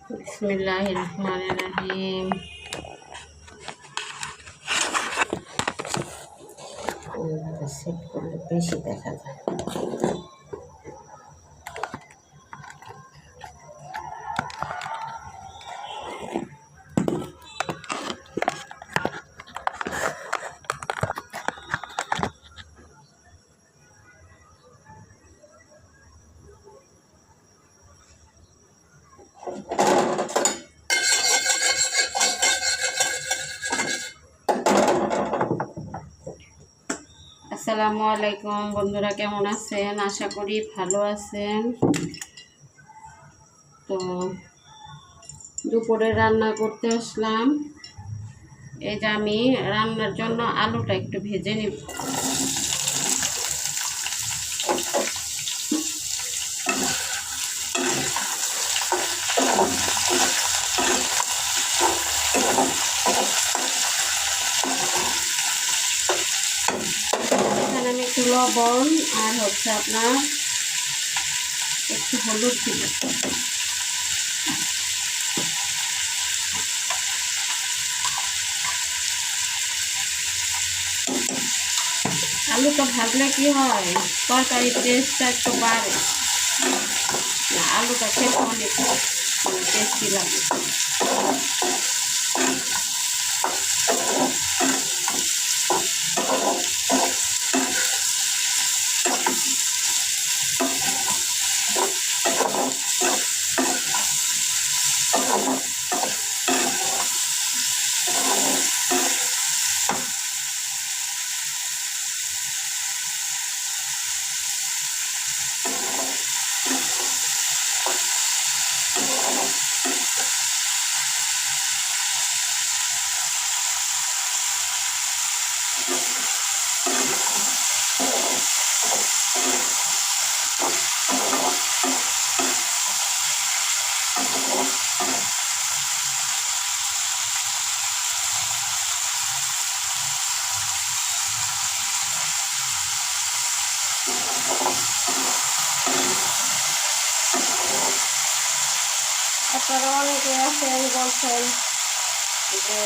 বিসমিল্লাহিররহমানিররহিম। Set করলে বেশি দেখা যায়। আসসালামু আলাইকুম বন্ধুরা, কেমন আছেন? আশা করি ভালো আছেন। তো দুপুরে রান্না করতে আসলাম। এই যে আমি রান্নার জন্য আলুটা একটু ভেজে নিব। এখানে আমি একটু লবণ আর আপনার একটু হলুদ দিব। আলুটা ভাজলে কি হয়, তরকারির টেস্টটা একটু বাড়ে। আলুটা খেতে অনেক টেস্টি লাগে। আপনারা অনেকে আছেন বলছেন যে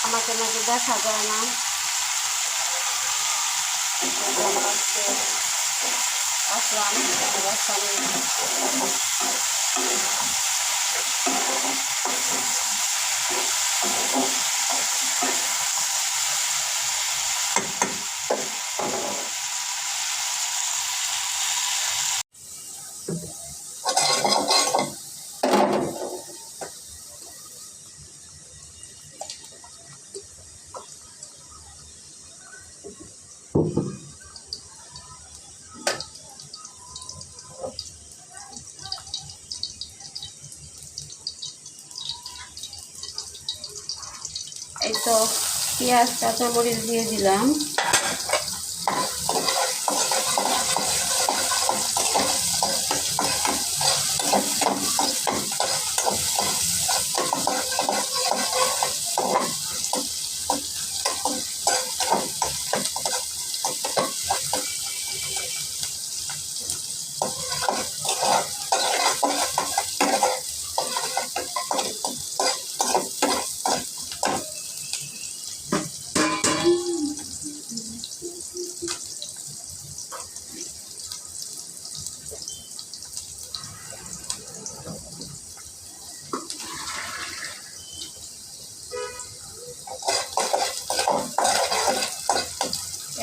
আমাকে নাকি দেখা যায় না। আসলাম এই তো পেঁয়াজ কাঁচামরিচ দিয়ে দিলাম।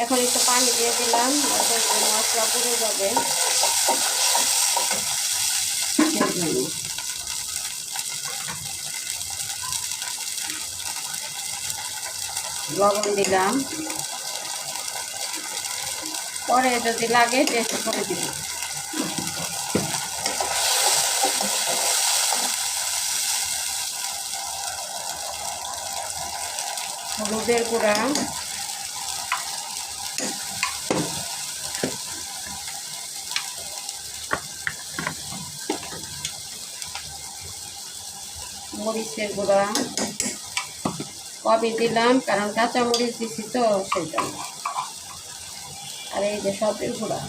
এখন একটু পানি দিয়ে দিলাম, মশলা পুড়ে যাবে। লবণ দিলাম, পরে যদি লাগে টেস্ট করে দিব। হলুদের গুঁড়া, মরিচের গুঁড়া কবে দিলাম, কারণ কাঁচা মরিচ দিছি তো সেই জন্য। আর এই যে সবের গুঁড়া,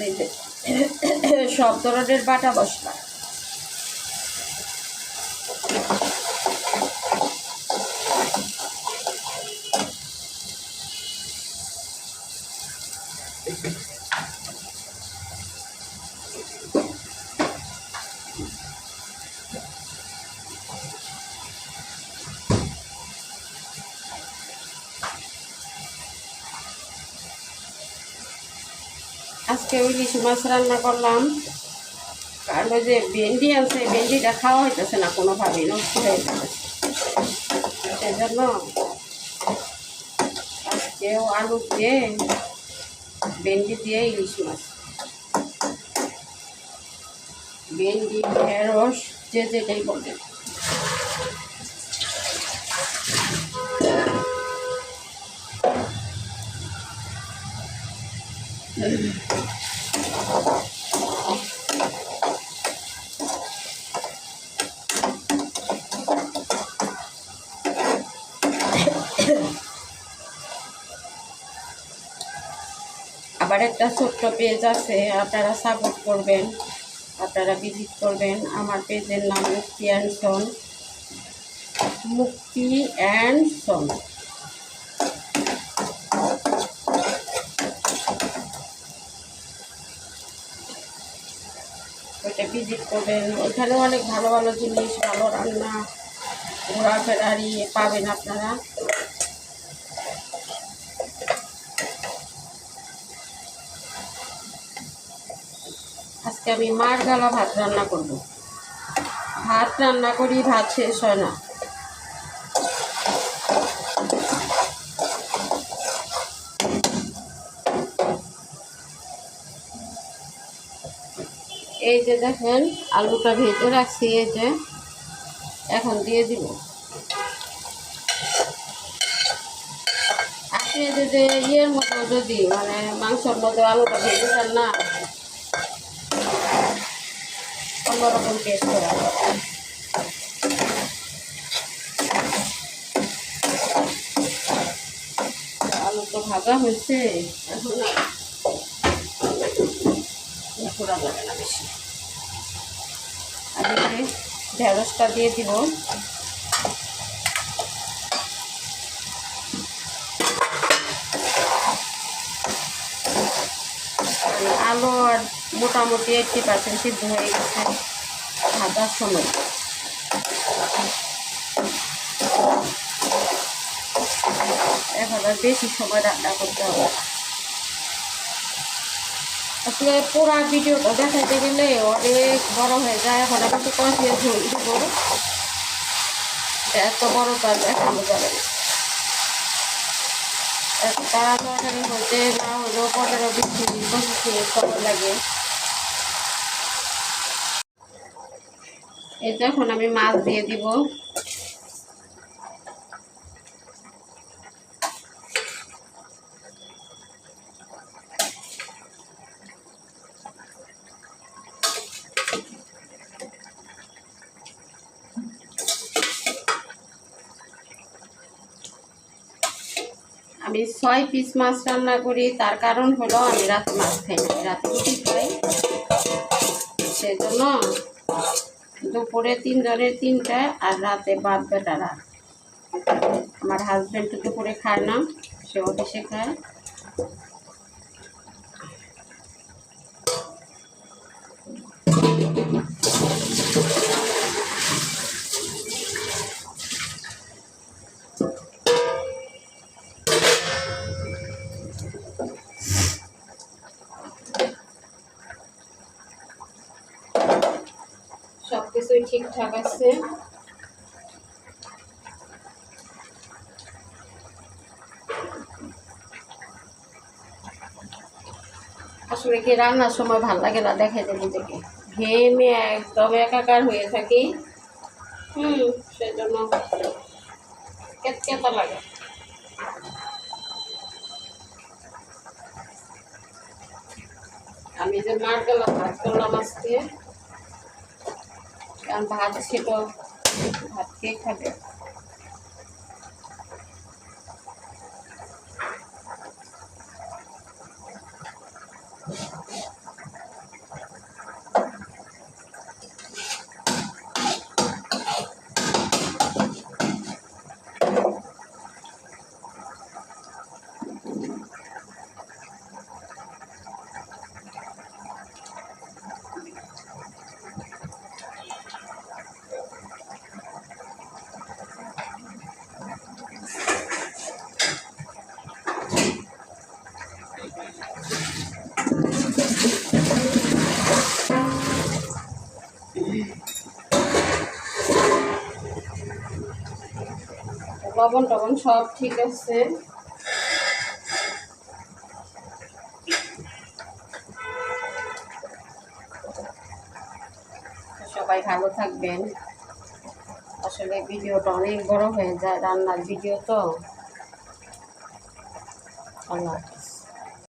এই যে সব ধরনের বাটা মশলা। আজকে ইলিশ মাছ রান্না করলাম, কারণ ওই যে ভেন্ডি আছে, ভেন্ডিটা খাওয়া হইতেছে না কোনোভাবেই, নষ্ট হয়ে যাচ্ছে। সেই জন্য আজকেও আলু দিয়ে ভেন্ডি দিয়ে ইলিশ মাছ, ভেন্ডি ঢেঁড়স যে যেটাই বলে। আবার একটা ছোট্ট পেজ আছে, আপনারা সাপোর্ট করবেন, আপনারা ভিজিট করবেন। আমার পেজের নাম মুক্তি অ্যান্ড সন, মুক্তি অ্যান্ড সন। ওইটা ভিজিট করবেন, ওইখানে অনেক ভালো ভালো জিনিস, ভালো রান্না, ঘোরাফেরারি পাবেন আপনারা। আজকে আমি মার গালা ভাত রান্না করব। ভাত রান্না করি, ভাত শেষ হয় না। এই যে দেখেন আলুটা ভেজে রাখছি, এই যে এখন দিয়ে দিব। আপনি যদি ইয়ের মতো যদি মানে মাংসর মতো আলুটা ভেজে দেন না, অন্যরকম টেস্ট করা। আলু তো ভাজা হয়েছে, এখন পোড়া যাবে না বেশি। আর ঢেঁড়সটা দিয়ে দিব। আলু আর মোটামুটি 80% সিদ্ধ হয়ে গেছে ভাজার সময়। এখন আর বেশি সময় রান্না করতে হবে। আসলে পুরো ভিডিওটা দেখাইতে গেলে অনেক বড় হয়ে যায়। এখন আমি একটু কষিয়ে ঝোল দিব, এত বড় কাজ দেখানো যাবে না। এত তাড়াতাড়ি হতে না হলেও 15-20 মিনিট 25 মিনিট সময় লাগে। এই তো এখন আমি মাছ দিয়ে দিব। আমি 6 পিস মাছ রান্না করি, তার কারণ হলো আমি রাতে মাছ খাই না, রাতে রুটি খাই। সেজন্য দুপুরে 3 জনের 3টা, আর রাতে বাদ বেটারা। আমার হাজব্যান্ড তো দুপুরে খায় না, সে অফিসে খায়। সব কিছুই ঠিকঠাক আছে। আসলে কি রান্নার সময় ভাল লাগে না দেখাইতে, নিজেকে ঘেমে একদম একাকার হয়ে থাকি। সেজন্য কেতা লাগে। আমি যে মার গেলাম ভাত করলাম আজকে, কারণ ভাত ছিল, ভাত কে খাবে। লবণ টবণ সব ঠিক আছে। সবাই ভালো থাকবেন। আসলে ভিডিওটা অনেক বড় হয়ে যায়, রান্নার ভিডিও তো। আল্লাহ হাফেজ।